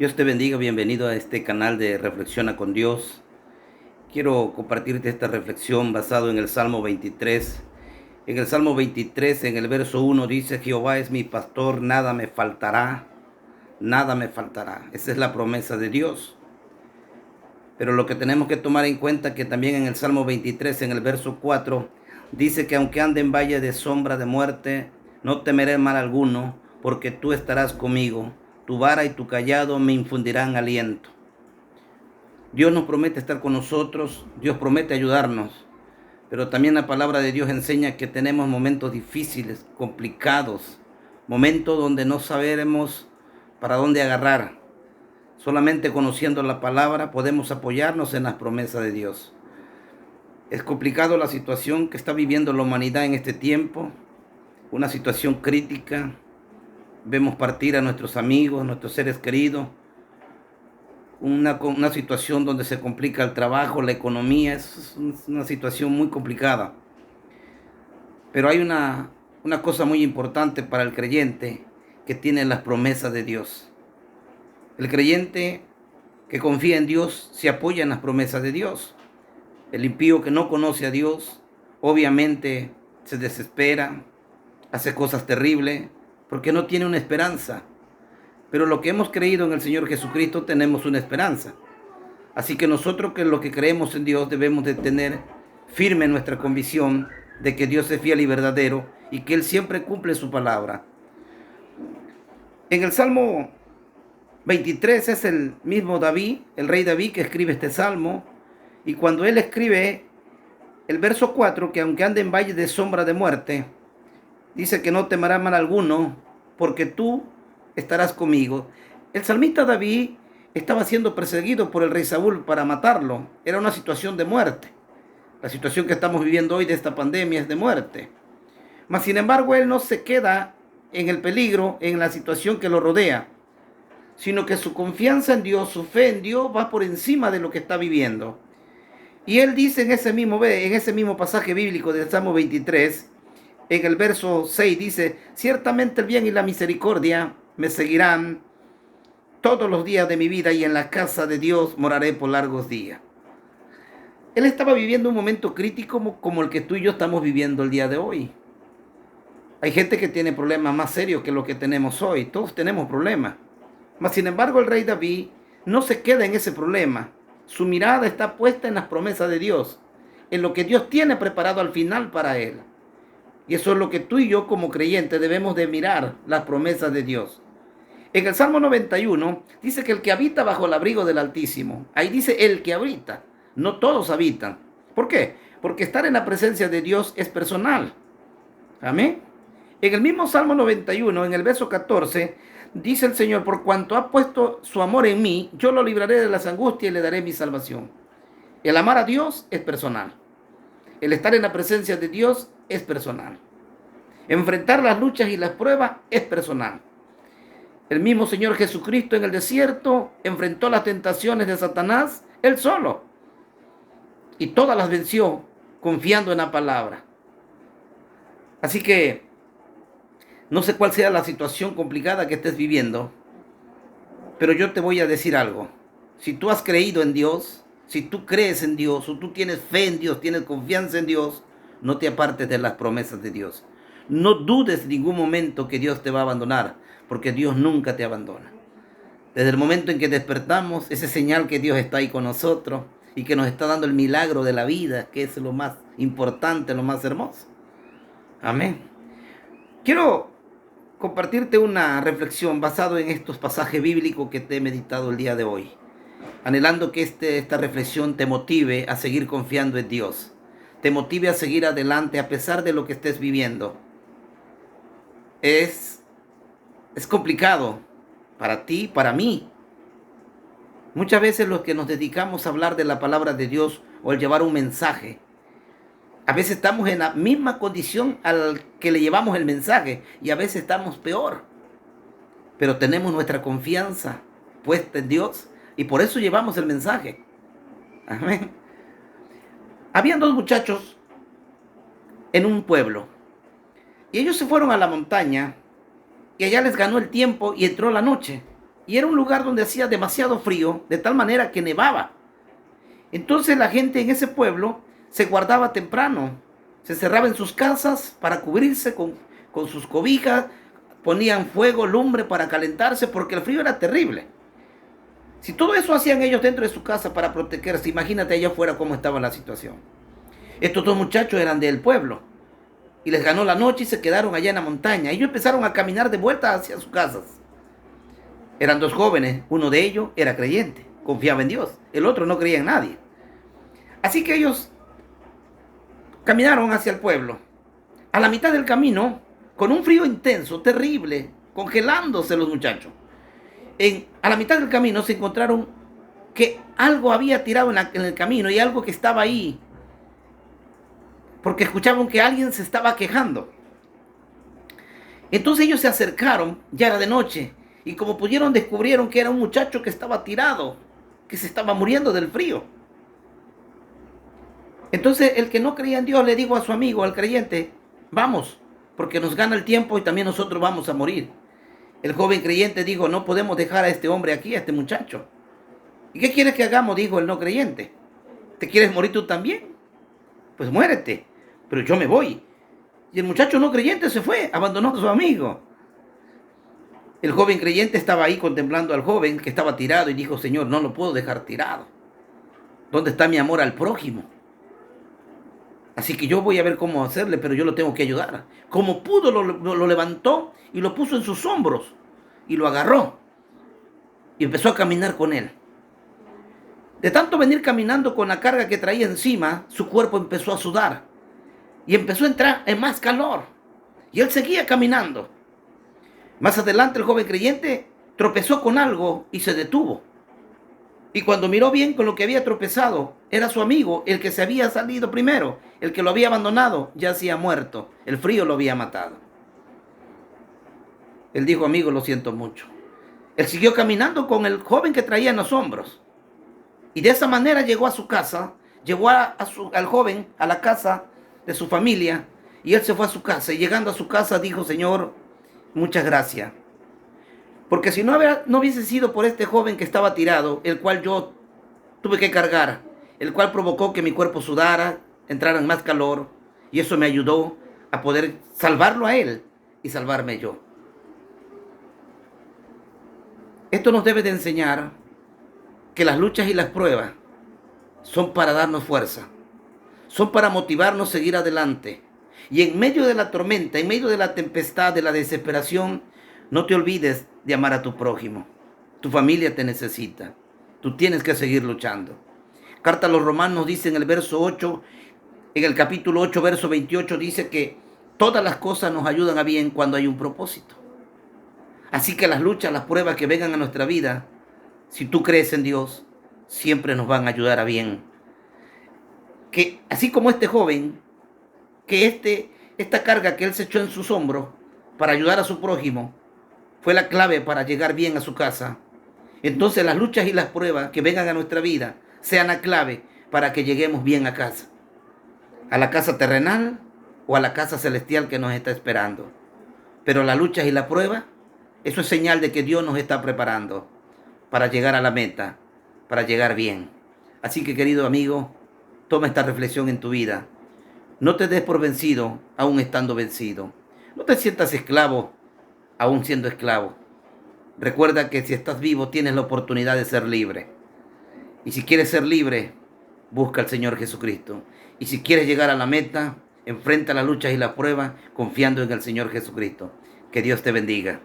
Dios te bendiga, bienvenido a este canal de Reflexiona con Dios. Quiero compartirte esta reflexión basado en el Salmo 23. En el Salmo 23, en el verso 1 dice: Jehová es mi pastor, nada me faltará, nada me faltará. Esa es la promesa de Dios. Pero lo que tenemos que tomar en cuenta que también en el Salmo 23, en el verso 4, dice que aunque ande en valle de sombra de muerte, no temeré mal alguno, porque tú estarás conmigo. Tu vara y tu cayado me infundirán aliento. Dios nos promete estar con nosotros, Dios promete ayudarnos, pero también la palabra de Dios enseña que tenemos momentos difíciles, complicados, momentos donde no sabremos para dónde agarrar. Solamente conociendo la palabra podemos apoyarnos en las promesas de Dios. Es complicado la situación que está viviendo la humanidad en este tiempo, una situación crítica. Vemos partir a nuestros amigos, nuestros seres queridos. Una situación donde se complica el trabajo, la economía, es una situación muy complicada. Pero hay una cosa muy importante para el creyente que tiene las promesas de Dios. El creyente que confía en Dios se apoya en las promesas de Dios. El impío que no conoce a Dios, obviamente se desespera, hace cosas terribles, porque no tiene una esperanza. Pero lo que hemos creído en el Señor Jesucristo tenemos una esperanza. Así que nosotros que lo que creemos en Dios debemos de tener firme nuestra convicción de que Dios es fiel y verdadero y que Él siempre cumple su palabra. En el Salmo 23 es el mismo David, el rey David, que escribe este salmo. Y cuando él escribe el verso 4, que aunque ande en valle de sombra de muerte, dice que no temerá mal alguno, porque tú estarás conmigo. El salmista David estaba siendo perseguido por el rey Saúl para matarlo. Era una situación de muerte. La situación que estamos viviendo hoy de esta pandemia es de muerte. Mas, sin embargo, él no se queda en el peligro, en la situación que lo rodea, sino que su confianza en Dios, su fe en Dios va por encima de lo que está viviendo. Y él dice en ese mismo pasaje bíblico del Salmo 23, en el verso 6 dice: ciertamente el bien y la misericordia me seguirán todos los días de mi vida, y en la casa de Dios moraré por largos días. Él estaba viviendo un momento crítico como el que tú y yo estamos viviendo el día de hoy. Hay gente que tiene problemas más serios que lo que tenemos hoy. Todos tenemos problemas. Mas, sin embargo, el rey David no se queda en ese problema. Su mirada está puesta en las promesas de Dios, en lo que Dios tiene preparado al final para él. Y eso es lo que tú y yo como creyentes debemos de mirar, las promesas de Dios. En el Salmo 91 dice que el que habita bajo el abrigo del Altísimo, ahí dice el que habita, no todos habitan. ¿Por qué? Porque estar en la presencia de Dios es personal. Amén. En el mismo Salmo 91, en el verso 14, dice el Señor: por cuanto ha puesto su amor en mí, yo lo libraré de las angustias y le daré mi salvación. El amar a Dios es personal. El estar en la presencia de Dios es personal. Enfrentar las luchas y las pruebas es personal. El mismo Señor Jesucristo en el desierto enfrentó las tentaciones de Satanás él solo, y todas las venció confiando en la palabra. Así que no sé cuál sea la situación complicada que estés viviendo, pero yo te voy a decir algo. Si tú has creído en Dios, si tú crees en Dios, o tú tienes fe en Dios, tienes confianza en Dios, no te apartes de las promesas de Dios. No dudes en ningún momento que Dios te va a abandonar, porque Dios nunca te abandona. Desde el momento en que despertamos, ese señal que Dios está ahí con nosotros y que nos está dando el milagro de la vida, que es lo más importante, lo más hermoso. Amén. Quiero compartirte una reflexión basado en estos pasajes bíblicos que te he meditado el día de hoy, anhelando que esta reflexión te motive a seguir confiando en Dios, te motive a seguir adelante a pesar de lo que estés viviendo. Es complicado para ti, para mí. Muchas veces los que nos dedicamos a hablar de la palabra de Dios o al llevar un mensaje, a veces estamos en la misma condición al que le llevamos el mensaje, y a veces estamos peor. Pero tenemos nuestra confianza puesta en Dios y por eso llevamos el mensaje. Amén. Habían dos muchachos en un pueblo y ellos se fueron a la montaña, y allá les ganó el tiempo y entró la noche. y era un lugar donde hacía demasiado frío, de tal manera que nevaba. Entonces la gente en ese pueblo se guardaba temprano, se cerraba en sus casas para cubrirse con sus cobijas, ponían fuego, lumbre para calentarse, porque el frío era terrible. Si todo eso hacían ellos dentro de su casa para protegerse, imagínate allá afuera cómo estaba la situación. Estos dos muchachos eran del pueblo y les ganó la noche y se quedaron allá en la montaña. Ellos empezaron a caminar de vuelta hacia sus casas. Eran dos jóvenes, uno de ellos era creyente, confiaba en Dios, el otro no creía en nadie. Así que ellos caminaron hacia el pueblo. A la mitad del camino, con un frío intenso, terrible, congelándose los muchachos. A la mitad del camino se encontraron que algo había tirado en el camino y algo que estaba ahí, porque escuchaban que alguien se estaba quejando. Entonces ellos se acercaron, ya era de noche, y como pudieron descubrieron que era un muchacho que estaba tirado, que se estaba muriendo del frío. Entonces el que no creía en Dios le dijo a su amigo, al creyente, vamos, porque nos gana el tiempo y también nosotros vamos a morir. El joven creyente dijo, no podemos dejar a este hombre aquí, a este muchacho. ¿Y qué quieres que hagamos? Dijo el no creyente. ¿Te quieres morir tú también? Pues muérete, pero yo me voy. Y el muchacho no creyente se fue, abandonó a su amigo. El joven creyente estaba ahí contemplando al joven que estaba tirado y dijo, Señor, no lo puedo dejar tirado. ¿Dónde está mi amor al prójimo? Así que yo voy a ver cómo hacerle, pero yo lo tengo que ayudar. Como pudo, lo levantó y lo puso en sus hombros y lo agarró y empezó a caminar con él. De tanto venir caminando con la carga que traía encima, su cuerpo empezó a sudar y empezó a entrar en más calor. Y él seguía caminando. Más adelante el joven creyente tropezó con algo y se detuvo. Y cuando miró bien con lo que había tropezado, era su amigo, el que se había salido primero, el que lo había abandonado, ya hacía muerto. El frío lo había matado. Él dijo, amigo, lo siento mucho. Él siguió caminando con el joven que traía en los hombros. Y de esa manera llegó a su casa, llevó al joven a la casa de su familia, y él se fue a su casa. Y llegando a su casa dijo, Señor, muchas gracias. Porque si no hubiese sido por este joven que estaba tirado, el cual yo tuve que cargar, el cual provocó que mi cuerpo sudara, entrara en más calor, y eso me ayudó a poder salvarlo a él y salvarme yo. Esto nos debe de enseñar que las luchas y las pruebas son para darnos fuerza, son para motivarnos a seguir adelante. Y en medio de la tormenta, en medio de la tempestad, de la desesperación, no te olvides de amar a tu prójimo. Tu familia te necesita. Tú tienes que seguir luchando. Carta a los Romanos dice en el verso 8, en el capítulo 8, verso 28, dice que todas las cosas nos ayudan a bien cuando hay un propósito. Así que las luchas, las pruebas que vengan a nuestra vida, si tú crees en Dios, siempre nos van a ayudar a bien. Que así como este joven, que esta carga que él se echó en sus hombros para ayudar a su prójimo, fue la clave para llegar bien a su casa. Entonces las luchas y las pruebas que vengan a nuestra vida sean la clave para que lleguemos bien a casa. A la casa terrenal o a la casa celestial que nos está esperando. Pero las luchas y las pruebas, eso es señal de que Dios nos está preparando para llegar a la meta, para llegar bien. Así que, querido amigo, toma esta reflexión en tu vida. No te des por vencido, aún estando vencido. No te sientas esclavo, aún siendo esclavo. Recuerda que si estás vivo, tienes la oportunidad de ser libre. Y si quieres ser libre, busca al Señor Jesucristo. Y si quieres llegar a la meta, enfrenta las luchas y las pruebas confiando en el Señor Jesucristo. Que Dios te bendiga.